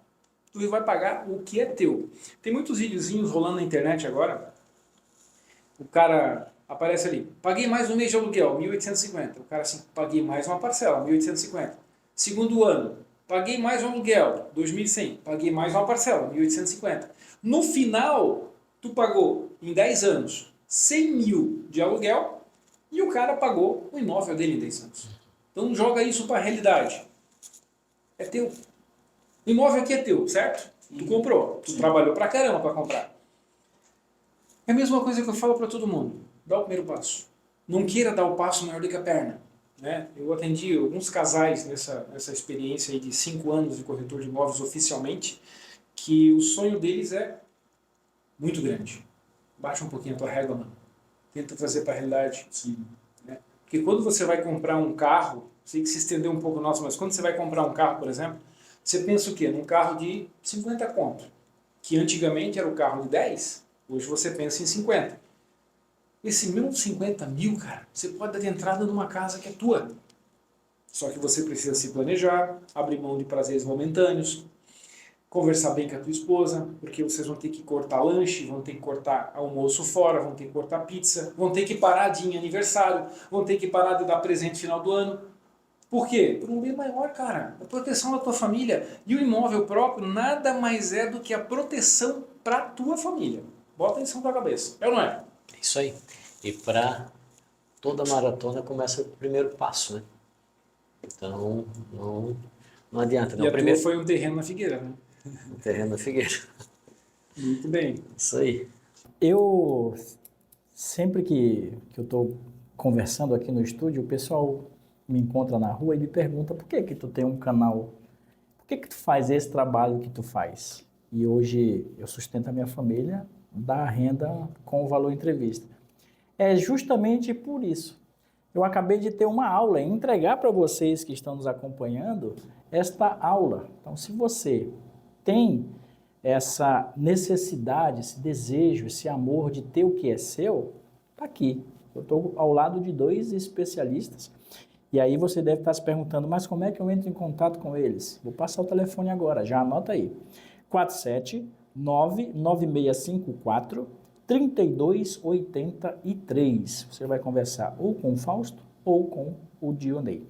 Speaker 3: tu vai pagar o que é teu. Tem muitos videozinhos rolando na internet agora. O cara aparece ali, paguei mais um mês de aluguel, 1.850. O cara assim, paguei mais uma parcela, 1.850. Segundo ano, paguei mais um aluguel, 2.100. Paguei mais uma parcela, 1.850. No final, tu pagou em 10 anos 100 mil de aluguel, e o cara pagou o imóvel dele em 10 anos. Então joga isso para a realidade. É teu. O imóvel aqui é teu, certo? Tu comprou. Tu trabalhou pra caramba para comprar. É a mesma coisa que eu falo para todo mundo. Dá o primeiro passo. Não queira dar o passo maior do que a perna. Né? Eu atendi alguns casais nessa experiência aí de 5 anos de corretor de imóveis oficialmente, que o sonho deles é muito grande. Baixa um pouquinho a tua régua, mano. Tenta trazer para a realidade. Sim. Né? Porque quando você vai comprar um carro, sei que se estendeu um pouco nosso, mas quando você vai comprar um carro, por exemplo, você pensa o quê? Num carro de 50 conto, que antigamente era o carro de 10, hoje você pensa em 50. Esse mesmo 50 mil, cara, você pode dar de entrada numa casa que é tua. Só que você precisa se planejar, abrir mão de prazeres momentâneos, conversar bem com a tua esposa, porque vocês vão ter que cortar lanche, vão ter que cortar almoço fora, vão ter que cortar pizza, vão ter que parar de ir em aniversário, vão ter que parar de dar presente no final do ano. Por quê? Por um bem maior, cara. A proteção da tua família. E o imóvel próprio nada mais é do que a proteção para a tua família. Bota isso na tua cabeça. É ou não é?
Speaker 4: É isso aí. E para toda maratona começa o primeiro passo, né? Então, não adianta. Não.
Speaker 3: E
Speaker 4: O primeiro
Speaker 3: foi um terreno na Figueira, né?
Speaker 4: o terreno da Figueira.
Speaker 3: Muito bem.
Speaker 4: Isso aí.
Speaker 1: Eu, sempre que eu estou conversando aqui no estúdio, o pessoal me encontra na rua e me pergunta por que tu tem um canal, por que tu faz esse trabalho que tu faz? E hoje eu sustento a minha família da renda com o Valor Entrevista. É justamente por isso. Eu acabei de ter uma aula e entregar para vocês que estão nos acompanhando esta aula. Então, se você tem essa necessidade, esse desejo, esse amor de ter o que é seu, está aqui. Eu estou ao lado de 2 especialistas. E aí você deve estar se perguntando, mas como é que eu entro em contato com eles? Vou passar o telefone agora, já anota aí. 479-9654-3283. Você vai conversar ou com o Fausto ou com o Dionei.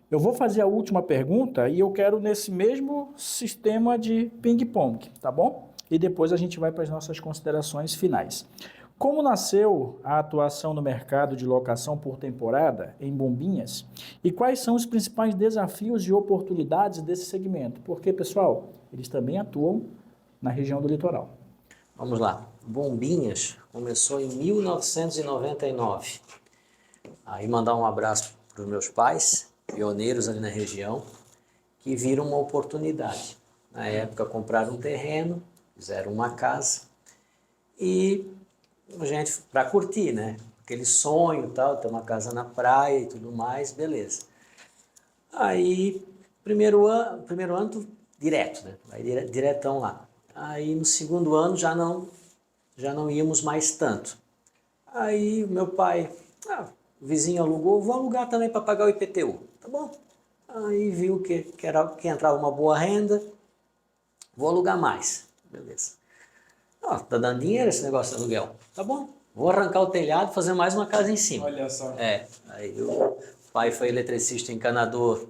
Speaker 1: Eu vou fazer a última pergunta e eu quero nesse mesmo sistema de ping-pong, tá bom? E depois a gente vai para as nossas considerações finais. Como nasceu a atuação no mercado de locação por temporada em Bombinhas e quais são os principais desafios e oportunidades desse segmento? Porque, pessoal, eles também atuam na região do litoral.
Speaker 4: Vamos lá. Bombinhas começou em 1999. Aí mandar um abraço para os meus pais, pioneiros ali na região, que viram uma oportunidade. Na época compraram um terreno, fizeram uma casa e a gente, para curtir, né? Aquele sonho e tal, ter uma casa na praia e tudo mais, beleza. Aí, primeiro ano direto, né? Vai diretão lá. Aí no segundo ano já não íamos mais tanto. Aí meu pai, o vizinho alugou, vou alugar também para pagar o IPTU. Tá bom. Aí viu que entrava uma boa renda, vou alugar mais. Beleza. Tá dando dinheiro esse negócio de aluguel. Tá bom. Vou arrancar o telhado e fazer mais uma casa em cima.
Speaker 3: Olha só.
Speaker 4: Aí o pai foi eletricista encanador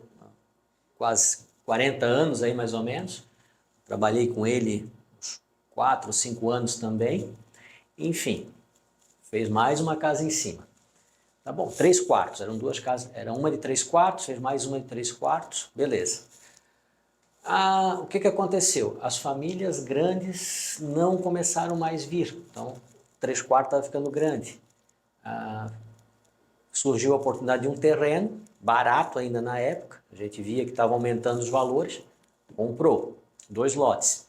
Speaker 4: quase 40 anos aí mais ou menos. Trabalhei com ele uns 4 ou 5 anos também. Enfim, fez mais uma casa em cima. Tá bom, 3 quartos, eram 2 casas, era uma de 3 quartos, fez mais uma de 3 quartos, beleza. O que aconteceu? As famílias grandes não começaram mais a vir, então 3 quartos estava ficando grande. Surgiu a oportunidade de um terreno, barato ainda na época, a gente via que estava aumentando os valores, comprou 2 lotes.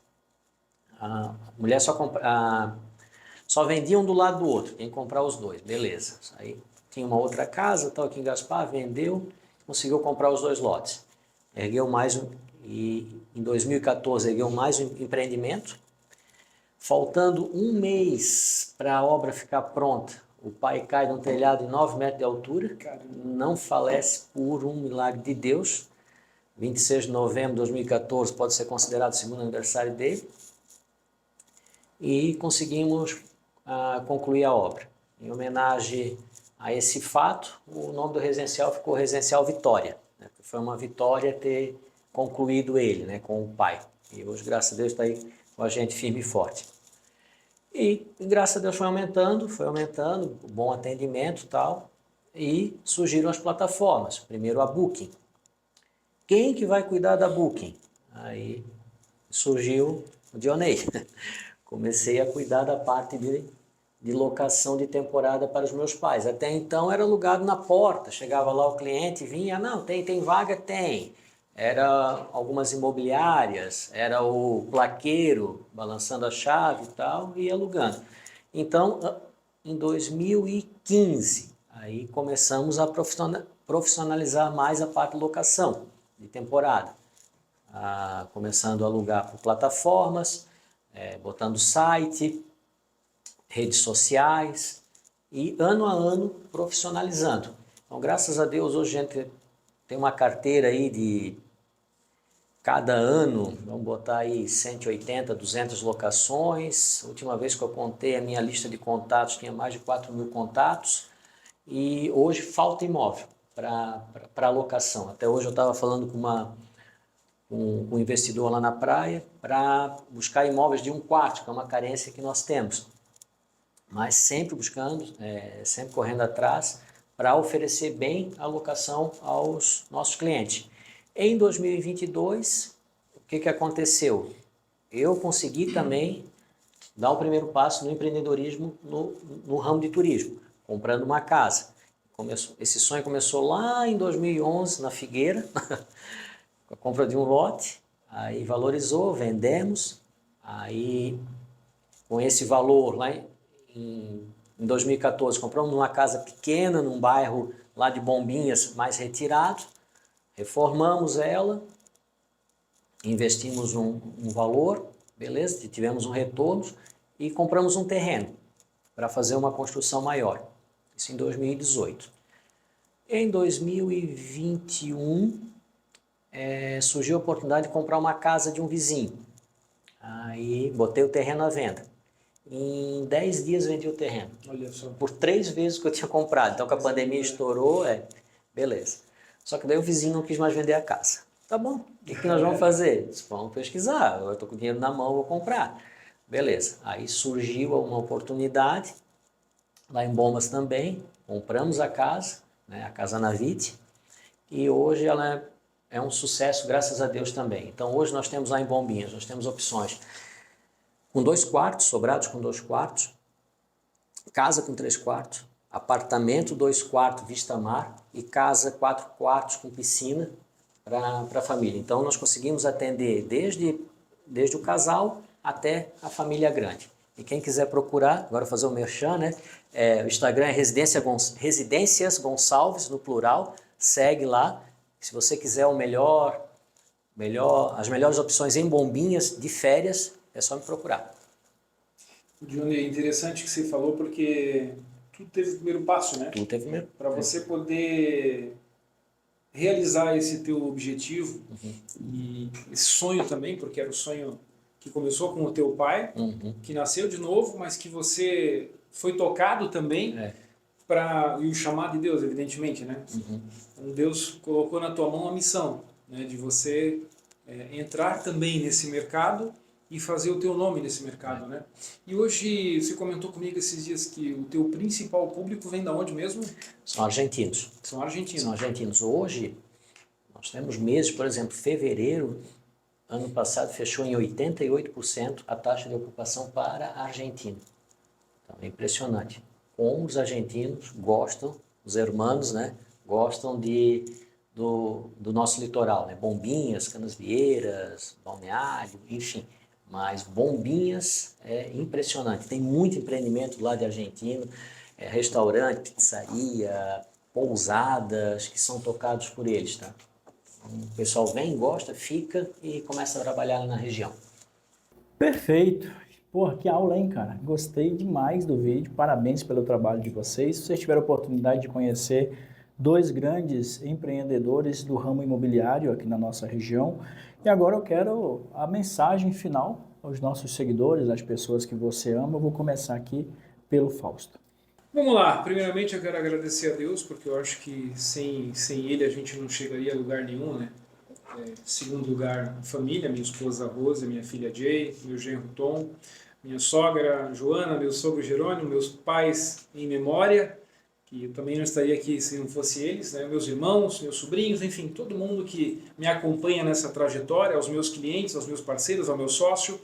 Speaker 4: A mulher só vendia um do lado do outro, quem comprar os 2, beleza. Aí tinha uma outra casa, tal, aqui em Gaspar, vendeu, conseguiu comprar os 2 lotes. Ergueu mais e em 2014 ergueu mais um empreendimento. Faltando um mês para a obra ficar pronta, o pai cai de um telhado de 9 metros de altura, não falece por um milagre de Deus. 26 de novembro de 2014 pode ser considerado o segundo aniversário dele. E conseguimos concluir a obra. Em homenagem a esse fato, o nome do residencial ficou Residencial Vitória, né? Foi uma vitória ter concluído ele, né, com o pai. E hoje, graças a Deus, está aí com a gente firme e forte. E graças a Deus foi aumentando, bom atendimento e tal, e surgiram as plataformas. Primeiro a Booking. Quem que vai cuidar da Booking? Aí surgiu o Dionei. Comecei a cuidar da parte de locação de temporada para os meus pais. Até então era alugado na porta, chegava lá o cliente, vinha, não, tem vaga? Tem. Era algumas imobiliárias, era o plaqueiro balançando a chave e tal, e alugando. Então, em 2015, aí começamos a profissionalizar mais a parte de locação de temporada. Começando a alugar por plataformas, botando site, redes sociais e ano a ano profissionalizando. Então, graças a Deus, hoje a gente tem uma carteira aí de cada ano, vamos botar aí 180, 200 locações. A última vez que eu contei a minha lista de contatos tinha mais de 4.000 contatos e hoje falta imóvel para locação. Até hoje eu estava falando com um investidor lá na praia para buscar imóveis de 1 quarto, que é uma carência que nós temos. Mas sempre buscando, sempre correndo atrás para oferecer bem a locação aos nossos clientes. Em 2022, o que aconteceu? Eu consegui também dar o primeiro passo no empreendedorismo no ramo de turismo, comprando uma casa. Esse sonho começou lá em 2011, na Figueira, com a compra de um lote, aí valorizou, vendemos, aí com esse valor lá em 2014 compramos uma casa pequena num bairro lá de Bombinhas, mais retirado, reformamos ela, investimos um valor, beleza, tivemos um retorno e compramos um terreno para fazer uma construção maior, isso em 2018. Em 2021 surgiu a oportunidade de comprar uma casa de um vizinho, aí botei o terreno à venda. Em 10 dias vendi o terreno.
Speaker 3: Olha só.
Speaker 4: Por 3 vezes que eu tinha comprado. Então, que a pandemia estourou, beleza. Só que daí o vizinho não quis mais vender a casa. Tá bom, o que nós vamos fazer? Vamos pesquisar, eu estou com o dinheiro na mão, vou comprar. Beleza. Aí surgiu uma oportunidade lá em Bombas também, compramos a casa, né, a Casa Navite, e hoje ela é um sucesso, graças a Deus também. Então hoje nós temos lá em Bombinhas, nós temos opções com 2 quartos, sobrados com 2 quartos, casa com 3 quartos, apartamento 2 quartos vista mar e casa 4 quartos com piscina para a família. Então nós conseguimos atender desde o casal até a família grande. E quem quiser procurar, agora fazer o merchan, né? O Instagram é Residências Gonçalves, no plural, segue lá. Se você quiser as melhores opções em Bombinhas de férias, é só me procurar.
Speaker 3: Johnny, é interessante que você falou porque tudo teve o primeiro passo, né?
Speaker 4: Tudo teve mesmo.
Speaker 3: Para você poder realizar esse teu objetivo e esse sonho também, porque era o sonho que começou com o teu pai, que nasceu de novo, mas que você foi tocado também e o chamado de Deus, evidentemente, né? Então Deus colocou na tua mão a missão, né, de você entrar também nesse mercado e fazer o teu nome nesse mercado, né? E hoje você comentou comigo esses dias que o teu principal público vem da onde mesmo?
Speaker 4: São argentinos.
Speaker 3: São argentinos.
Speaker 4: São argentinos. Hoje, nós temos meses, por exemplo, fevereiro, ano passado, fechou em 88% a taxa de ocupação para argentino. Então, é impressionante. Como os argentinos gostam, os hermanos, né, gostam do nosso litoral, né? Bombinhas, Canasvieiras, Balneário, enfim. Mas Bombinhas é impressionante. Tem muito empreendimento lá de argentino, restaurante, pizzaria, pousadas que são tocados por eles, tá? O pessoal vem, gosta, fica e começa a trabalhar na região.
Speaker 1: Perfeito. Porra, que aula, hein, cara? Gostei demais do vídeo. Parabéns pelo trabalho de vocês. Se vocês tiveram a oportunidade de conhecer 2 grandes empreendedores do ramo imobiliário aqui na nossa região. E agora eu quero a mensagem final aos nossos seguidores, às pessoas que você ama. Eu vou começar aqui pelo Fausto.
Speaker 3: Vamos lá, primeiramente eu quero agradecer a Deus, porque eu acho que sem Ele a gente não chegaria a lugar nenhum, né? Segundo lugar, família, minha esposa Rosa, minha filha Jay, meu genro Tom, minha sogra Joana, meu sogro Jerônimo, meus pais em memória, que eu também não estaria aqui se não fosse eles, né? Meus irmãos, meus sobrinhos, enfim, todo mundo que me acompanha nessa trajetória, aos meus clientes, aos meus parceiros, ao meu sócio,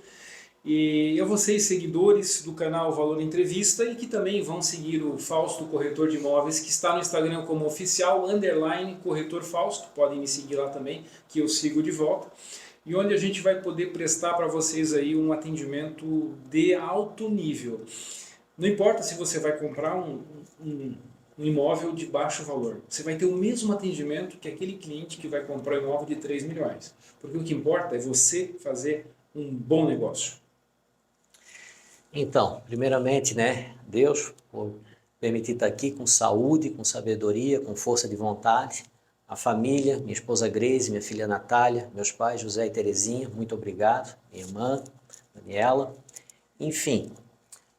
Speaker 3: e a vocês, seguidores do canal Valor Entrevista e que também vão seguir o Fausto Corretor de Imóveis, que está no Instagram como oficial_corretor Fausto, podem me seguir lá também, que eu sigo de volta, e onde a gente vai poder prestar para vocês aí um atendimento de alto nível. Não importa se você vai comprar um imóvel de baixo valor, você vai ter o mesmo atendimento que aquele cliente que vai comprar um imóvel de 3 milhões, porque o que importa é você fazer um bom negócio.
Speaker 4: Então, primeiramente, né, Deus, por permitir estar aqui com saúde, com sabedoria, com força de vontade, a família, minha esposa Grace, minha filha Natália, meus pais José e Terezinha, muito obrigado, minha irmã Daniela, enfim,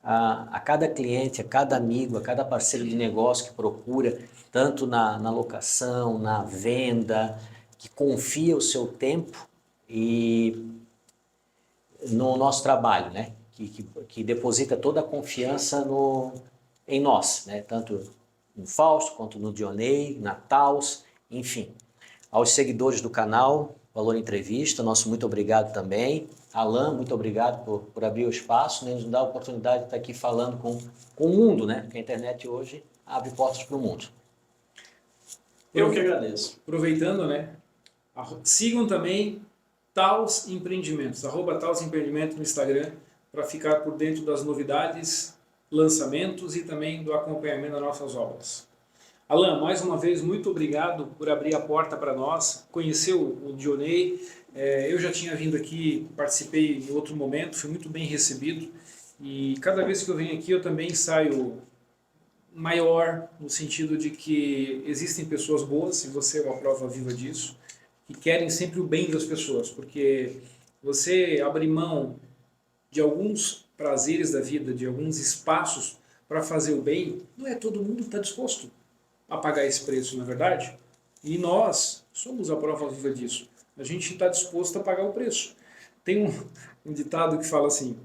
Speaker 4: a cada cliente, a cada amigo, a cada parceiro de negócio que procura, tanto na locação, na venda, que confia o seu tempo e no nosso trabalho, né? Que deposita toda a confiança em nós, né? Tanto no Fausto, quanto no Dionei, na Taos, enfim. Aos seguidores do canal, Valor Entrevista, nosso muito obrigado também. Alan, muito obrigado por abrir o espaço, né? Nos dar a oportunidade de estar aqui falando com o mundo, né? Porque a internet hoje abre portas para o mundo.
Speaker 1: Eu que agradeço.
Speaker 3: Aproveitando, né? Sigam também Taos Empreendimentos, @Taos Empreendimentos no Instagram, para ficar por dentro das novidades, lançamentos e também do acompanhamento das nossas obras. Alan, mais uma vez, muito obrigado por abrir a porta para nós, conhecer o Dionei. Eu já tinha vindo aqui, participei em outro momento, fui muito bem recebido e cada vez que eu venho aqui eu também saio maior, no sentido de que existem pessoas boas, e você é uma prova viva disso, que querem sempre o bem das pessoas, porque você abrir mão de alguns prazeres da vida, de alguns espaços para fazer o bem, não é todo mundo que está disposto a pagar esse preço, não é verdade? E nós somos a prova viva disso. A gente está disposto a pagar o preço. Tem um ditado que fala assim,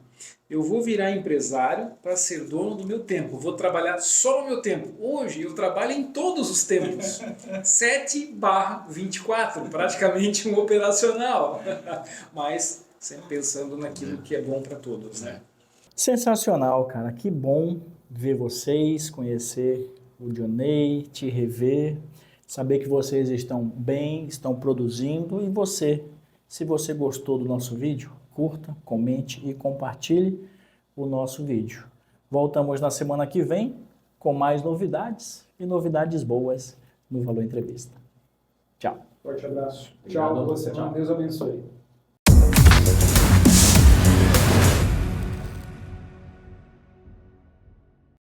Speaker 3: Eu vou virar empresário para ser dono do meu tempo. Vou trabalhar só no meu tempo. Hoje eu trabalho em todos os tempos. 7/24, praticamente um operacional. Mas sempre pensando naquilo que é bom para todos, né?
Speaker 1: Sensacional, cara. Que bom ver vocês, conhecer o Dionei, te rever, saber que vocês estão bem, estão produzindo. E você, se você gostou do nosso vídeo, curta, comente e compartilhe o nosso vídeo. Voltamos na semana que vem com mais novidades e novidades boas no Valor Entrevista. Tchau.
Speaker 3: Forte abraço.
Speaker 4: Obrigado.
Speaker 3: Tchau, boa semana.
Speaker 1: Tchau.
Speaker 3: Deus abençoe.